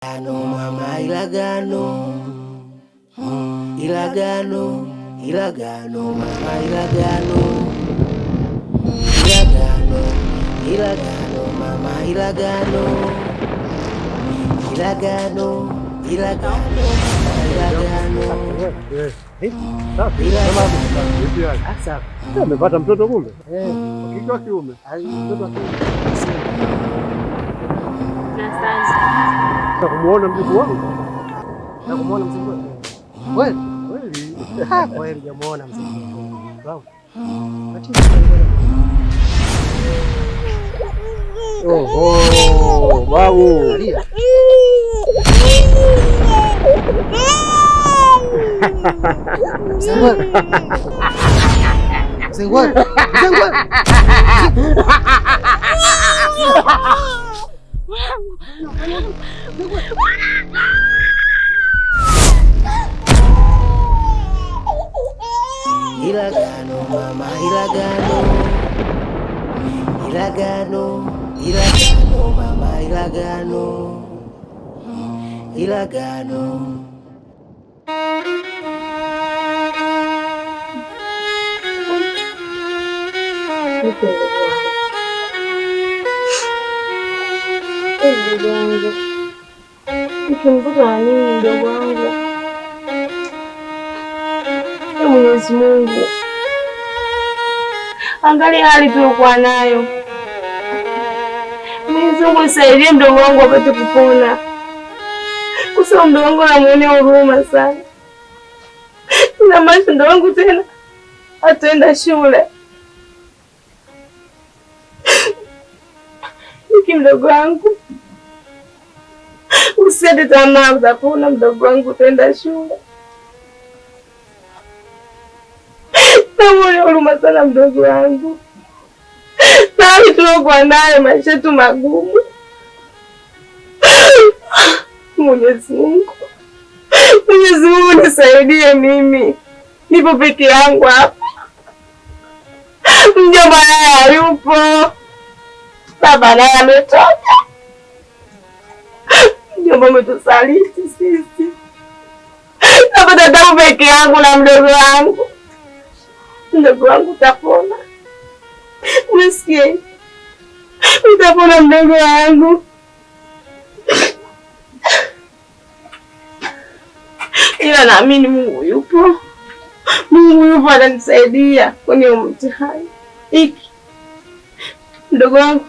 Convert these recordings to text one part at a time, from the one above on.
Ilagano mama, ilagano. Ilagano, ilagano mama, ilagano. Ilagano, ilagano mama, ilagano. Ilagano, ilagano mama, ilagano. Sasa amepata mtoto kumbe? Kike wa kiume. Mtoto wa kiume. Kumuona mjukuu wangu? Na kumuona mzee wangu? Kweli? Kweli. Kweli jamuona mzee wangu. Oho, babu. Mzee Ilagano mama, ilagano. Ilagano, ilagano mama, ilagano. Ilagano. Mdogo wangu, mkumbuka na nini mdogo wangu? Mwenyezi Mungu, angalia hali tuliokuwa nayo. Mwenyezi Mungu nisaidie mdogo wangu apate kupona, kwa sababu mdogo wangu namuonea huruma sana. Ina maana mdogo wangu tena ataenda shule. Niki mdogo wangu, usiate tamaa, utapona mdogo wangu, utaenda shule. Namuonea huruma sana mdogo wangu. Nani tuliokuwa nayo maisha yetu magumu. Mwenyezi Mungu, Mwenyezi Mungu nisaidie mimi. Nipo peke yangu hapa. Mjomba naye hayupo. Baba naye ametoka. Mjomba umetusaliti sisi. Napata tabu peke yangu na mdogo wangu. Mdogo wangu utapona. Umesikia? Utapona mdogo wangu. Ila naamini Mungu yupo. Mungu yupo atanisaidia kwenye mtihani hiki. Mdogo wangu,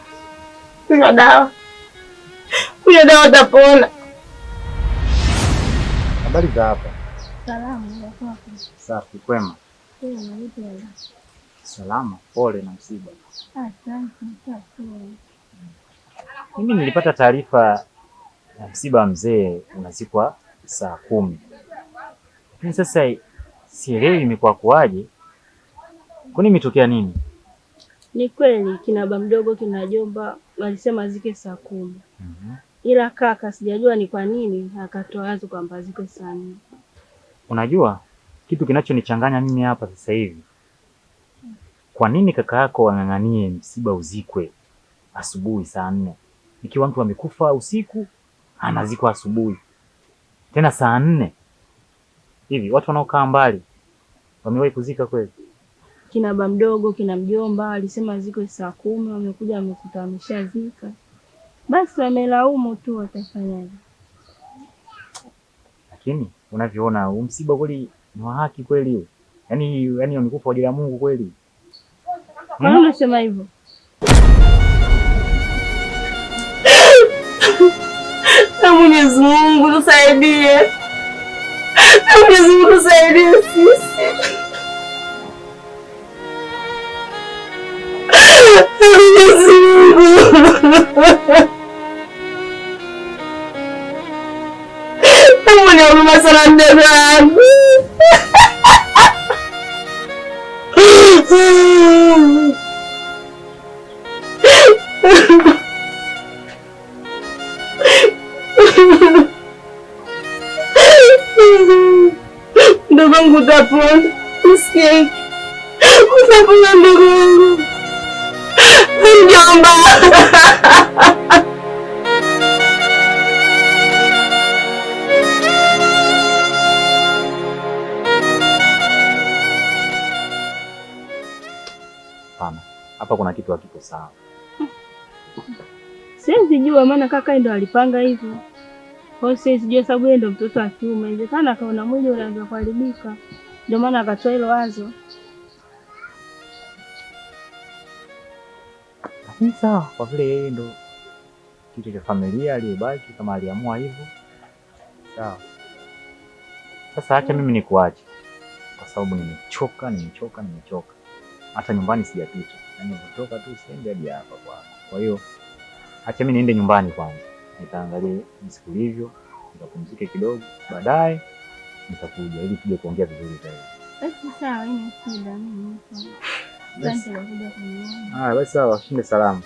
kunywa dawa. Kunywa dawa utapona. Habari za hapa? Salamu. Safi, kwema? Salama, pole na msiba. Mimi nilipata taarifa ya msiba wa mzee unazikwa saa 10. Lakini sasa sielewi imekuwa kuaje. Kwani imetokea nini? Ni kweli kina baba mdogo kina jomba walisema zike saa 10. Ila kaka sijajua ni kwa nini akatoa wazo kwamba zike saa 4. Unajua kitu kinachonichanganya mimi hapa sasa hivi. Kwa nini kaka yako wang'ang'anie msiba uzikwe asubuhi saa 4? Ikiwa mtu amekufa usiku, anazikwa asubuhi. Tena saa 4. Hivi watu wanaokaa mbali wamewahi kuzika kweli? Kina baba mdogo, kina mjomba walisema ziko saa 10, wamekuja wamekuta ameshazika. Basi wamelaumu tu, watafanyaje? Lakini unavyoona huu msiba kweli ni wa haki kweli huo? Yaani wamekufa kwa ajili ya Mungu kweli? Kwa nini unasema hivyo? Na Mwenyezi Mungu tusaidie. Na Mwenyezi Mungu tusaidie sisi. Mwenyezi Mungu. Namuonea huruma sana mdogo wangu. Ndugu wangu utapona. Usikie. Utapona ndugu wangu. Mjomba. hapa kuna kitu hakipo sawa. Siwezi jua maana kaka ndo alipanga hivyo. Kwa siwezi jua sababu yeye ndo mtoto wa kiume. Inawezekana akaona mwili unaanza kuharibika. Ndio maana akatoa hilo wazo. Lakini sawa, kwa vile yeye ndo kitu cha familia aliyebaki, kama aliamua hivyo sawa. Sasa acha mimi nikuache, kwa sababu nimechoka. Hata nyumbani sijapita, yaani kutoka tu siendi hadi hapa kwako. Kwa hiyo acha mimi niende nyumbani kwanza, nitaangalia siku hivyo, nikapumzike kidogo, baadaye nitakuja ili tuje kuongea vizuri zaidi. Basi sawa, ina shida mimi. Asante kwa kuja kuniona. Haya basi sawa, shinde salama.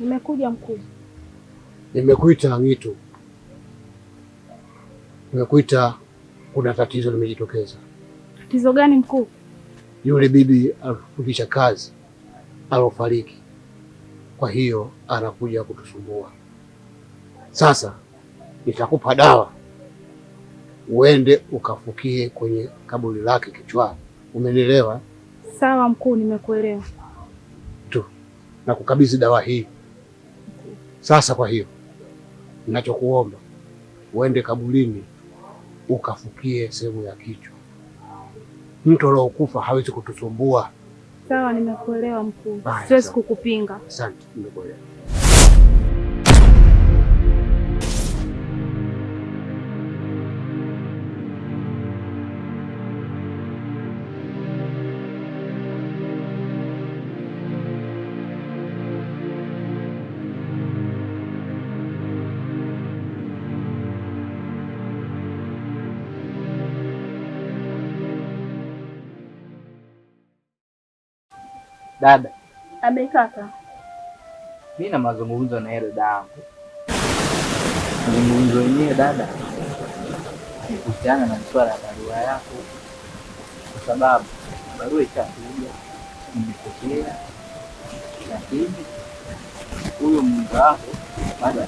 Nimekuja mkuu. Nimekuita Ng'itu. Nimekuita, kuna tatizo limejitokeza. Tatizo gani mkuu? Yule bibi alifundisha kazi alofariki, kwa hiyo anakuja kutusumbua. Sasa nitakupa dawa uende ukafukie kwenye kaburi lake kichwani. Umenielewa? Sawa mkuu, nimekuelewa. Tu na kukabidhi dawa hii sasa. Kwa hiyo ninachokuomba uende kaburini ukafukie sehemu ya kichwa. Mtu aliokufa hawezi kutusumbua. Sawa, nimekuelewa mkuu. Siwezi kukupinga. Asante, nimekuelewa. Dada. Abe kaka. Mimi na mazungumzo na yule dada yangu. Mazungumzo yenyewe dada ni kuhusiana na swala la barua yako, kwa sababu barua ishakuja, nimepokea, lakini huyo mke wako bado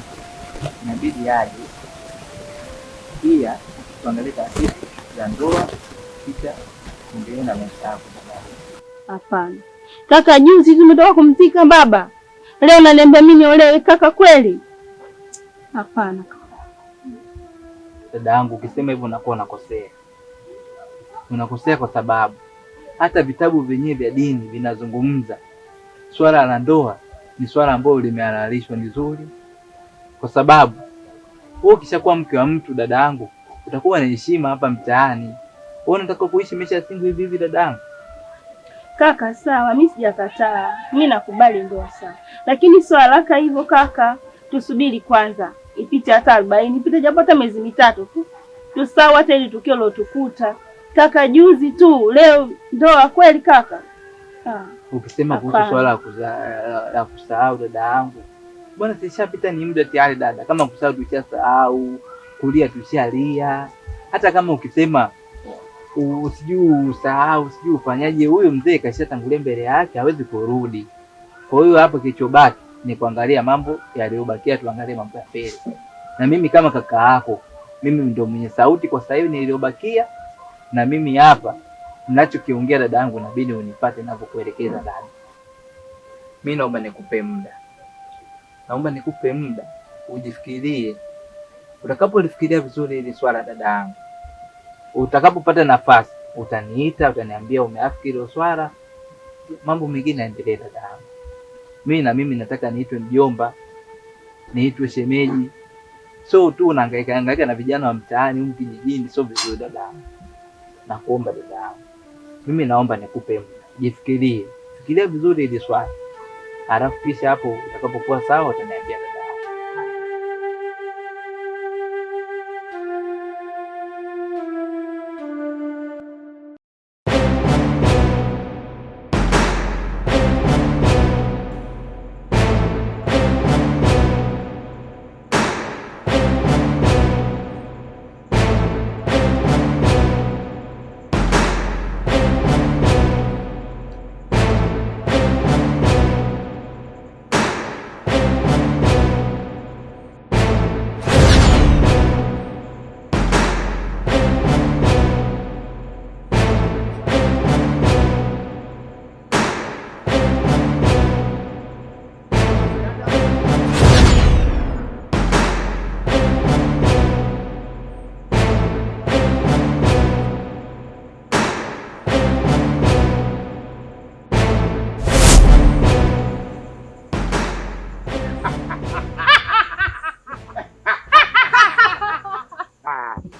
inabidi aje pia tuangalie taasisi za ndoa, kisha endelee na maisha yako. Hapana kaka, juzi tumetoka kumzika baba, leo unaniambia mimi niolewe kaka? Kweli hapana kaka. Dada yangu, ukisema hivyo unakuwa unakosea. Unakosea kwa sababu hata vitabu vyenyewe vya dini vinazungumza swala la ndoa ni swala ambalo limehalalishwa, ni zuri, kwa sababu wewe ukishakuwa mke wa mtu dada yangu, utakuwa na heshima hapa mtaani. Wewe unataka kuishi maisha ya single hivi dada yangu? Kaka sawa, mimi sijakataa, mimi nakubali ndoa sawa, lakini sio haraka hivyo kaka. Tusubiri kwanza ipite hata 40, ipite japo hata miezi mitatu tu, tusahau hata ile tukio lotukuta kaka juzi tu. Leo ndoa kweli kaka? Ukisema kuhusu swala la kusahau dada yangu, bwana sishapita, ni muda tayari dada. Kama kusahau tushasahau, kulia tushalia. Hata kama ukisema usijui usahau, usijui ufanyaje, huyo mzee kashatangulia mbele yake, hawezi kurudi. Kwa hiyo hapo kilichobaki ni kuangalia mambo yaliyobakia, tuangalie mambo ya mbele. Na mimi kama kaka yako Mimi ndio mwenye sauti kwa sasa hivi niliyobakia, na mimi hapa mnachokiongea dada yangu inabidi unipate ninapokuelekeza dada. Mimi naomba nikupe muda. Naomba nikupe muda ujifikirie. Utakapolifikiria vizuri hili swala dada yangu, utakapopata nafasi utaniita, utaniambia umeafikiri hilo swala, mambo mengine yaendelee dada yangu. Mimi nataka niitwe mjomba, niitwe shemeji. So tu unahangaika na vijana wa mtaani huko kijijini, sio vizuri dada yangu. Nakuomba dada yangu. Mimi naomba nikupe muda. Jifikirie. Fikiria vizuri hili swala. Halafu kisha hapo utakapokuwa sawa utaniambia dada yangu.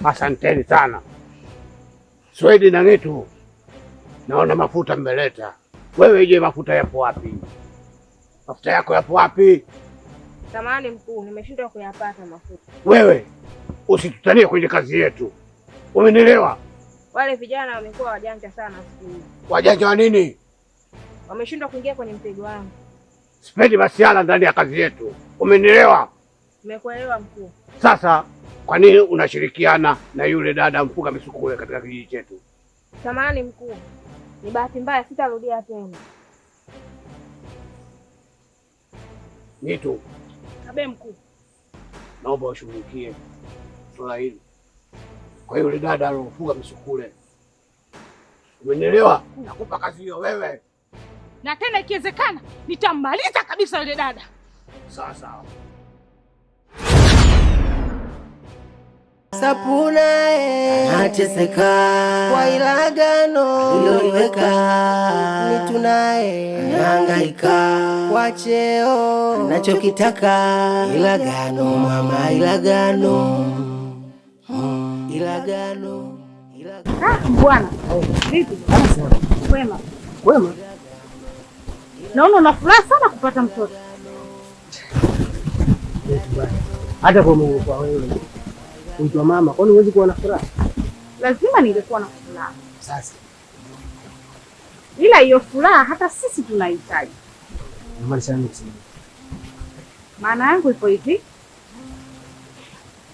Asanteni sana. Swedi na Ngetu, naona mafuta mmeleta. Wewe je, mafuta yapo wapi? Mafuta yako yapo wapi? Samahani mkuu, nimeshindwa kuyapata mafuta. Wewe usitutanie kwenye kazi yetu, umenielewa? Wale vijana wamekuwa wajanja sana siku hizi. Wajanja wa nini? Wameshindwa kuingia kwenye mtego wangu. Sipendi masiala ndani ya kazi yetu, umenielewa? Nimekuelewa mkuu. Sasa kwa nini unashirikiana na yule dada mfuga misukule katika kijiji chetu? Samahani mkuu, ni bahati mbaya, sitarudia tena. Nitu, Abe mkuu, naomba ushughulikie swala hili kwa yule dada alomfuga misukule, umenielewa? Nakupa kazi hiyo wewe, na tena ikiwezekana nitammaliza kabisa yule dada. sawa sawa. Sapunae anateseka kwa ilagano iliyoliweka, Nitu naye anahangaika kwa cheo anachokitaka. Ilagano mama, ilagano, ilagano. Bwana vipi? Kwema. Kwema. Naona una furaha sana kupata mtoto. Hata kwa Mungu, kwa wewe uitwa mama, kwani huwezi kuwa na furaha? Lazima ningekuwa na furaha. Sasa Ila hiyo furaha hata sisi tunahitaji. Maana yangu ipo hivi,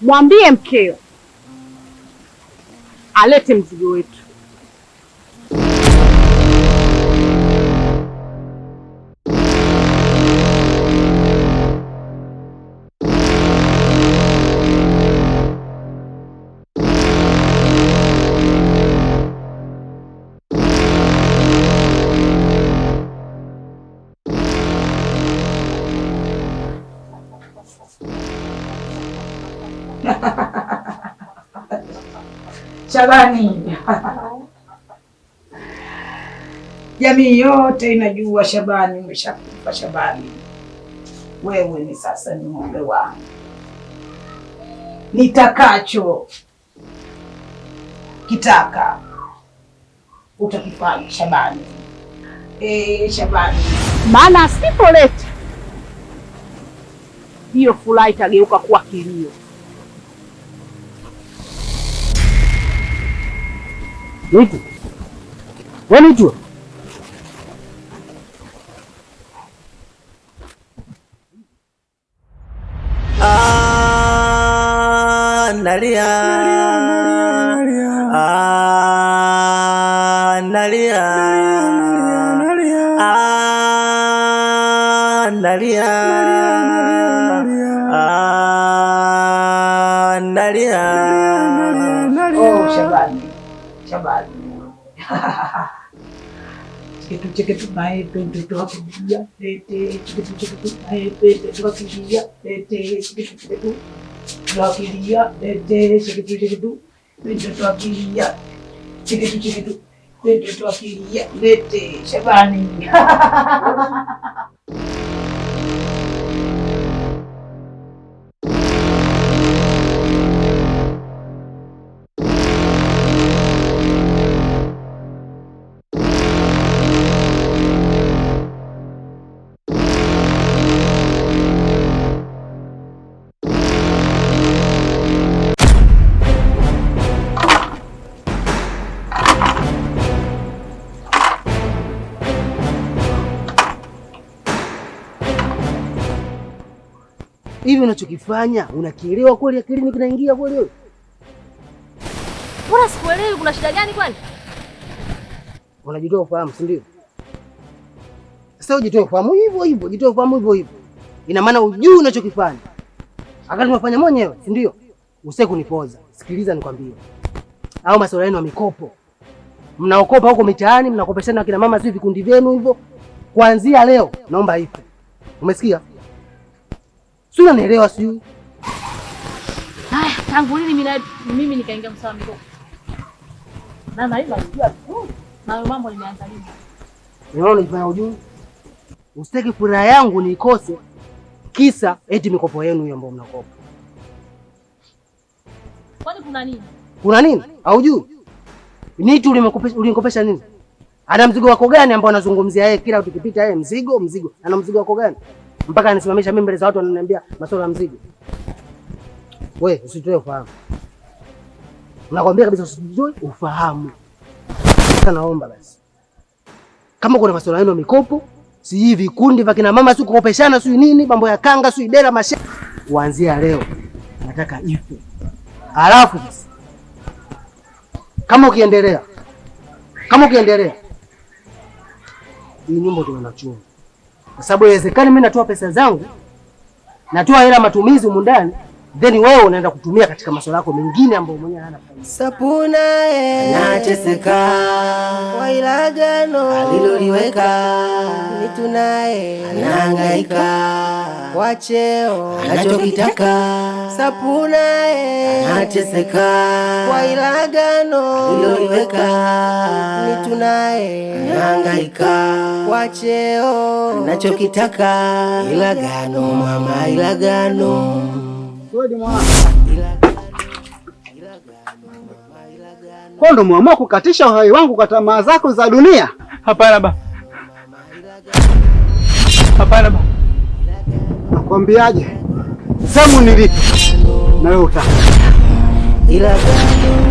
mwambie mkeo alete mzigo wetu. Shabani. Jamii yote inajua Shabani umeshakufa. Shabani, wewe ni sasa ni ng'ombe wangu, nitakacho kitaka utakifanya Shabani. Shabani, Maana asipoleta hiyo furaha itageuka kuwa kilio. Nitu. Wewe Nitu. Nalia. Nalia. Nalia. Shabani. Shabani. Cheketu naye pende tuwakilia lete. Cheketu naye pende tuwakilia lete. Cheketu tuwakilia lete. Cheketu pende tuwakilia. Cheketu pende tuwakilia lete. Shabani. Hivi unachokifanya unakielewa kweli? Akilini kinaingia kweli wewe? Mbona sikuelewi, kuna shida gani kwani? Unajitoa ufahamu, si ndio? Sasa ujitoe ufahamu hivyo hivyo, jitoe ufahamu hivyo hivyo. Ina maana ujui unachokifanya. Akati unafanya mwenyewe, si ndio? Usije kunipoza. Sikiliza nikwambie. Hao masuala yenu ya mikopo. Mnaokopa huko mitaani, mnakopeshana kina mama sio vikundi vyenu hivyo. Kuanzia leo naomba ife. Umesikia? Sio unanielewa sio? Haya, tangu lini mimi nikaingia msawa mikopo? Mama hivi anajua tu. Na mambo nimeanza lini? Unaona unajifanya ujui? Usitaki furaha yangu nikose kisa eti mikopo yenu hiyo ambayo mnakopa. Kwani kuna nini? Kuna nini? Haujui? Ni tu ulinikopesha nini? Ana mzigo wako gani ambao anazungumzia yeye kila tukipita yeye mzigo? Ana mzigo wako gani? Mpaka anisimamisha mimi mbele za watu wananiambia masuala ya mzigo. Wewe usitoe ufahamu. Nakwambia kabisa usitoe ufahamu. Sasa naomba basi. Kama kuna masuala yenu mikopo, si hivi vikundi vya kina mama si kukopeshana si nini, mambo ya kanga si dera mashe. Kuanzia leo nataka ife. Alafu basi. Kama ukiendelea hii nyumba tunachunga. Kwa sababu inawezekana mimi natoa pesa zangu, natoa hela matumizi humu ndani, then wewe unaenda kutumia katika masuala yako mengine ambayo mwenyewe hana faida. Sapuna anateseka kwa ilagano aliloliweka, Nitu naye anahangaika kwa cheo anachokitaka. Sapuna anateseka kwa ilagano aliloliweka, Nitu naye anahangaika kwa cheo anachokitaka. Ilagano mama, ilagano. Kwa ndo muamua kukatisha uhai wangu kwa tamaa zako za dunia? Hapana baba. Hapana baba. Nakwambiaje? Zamu nilipo na wewe utaka. Ilagano.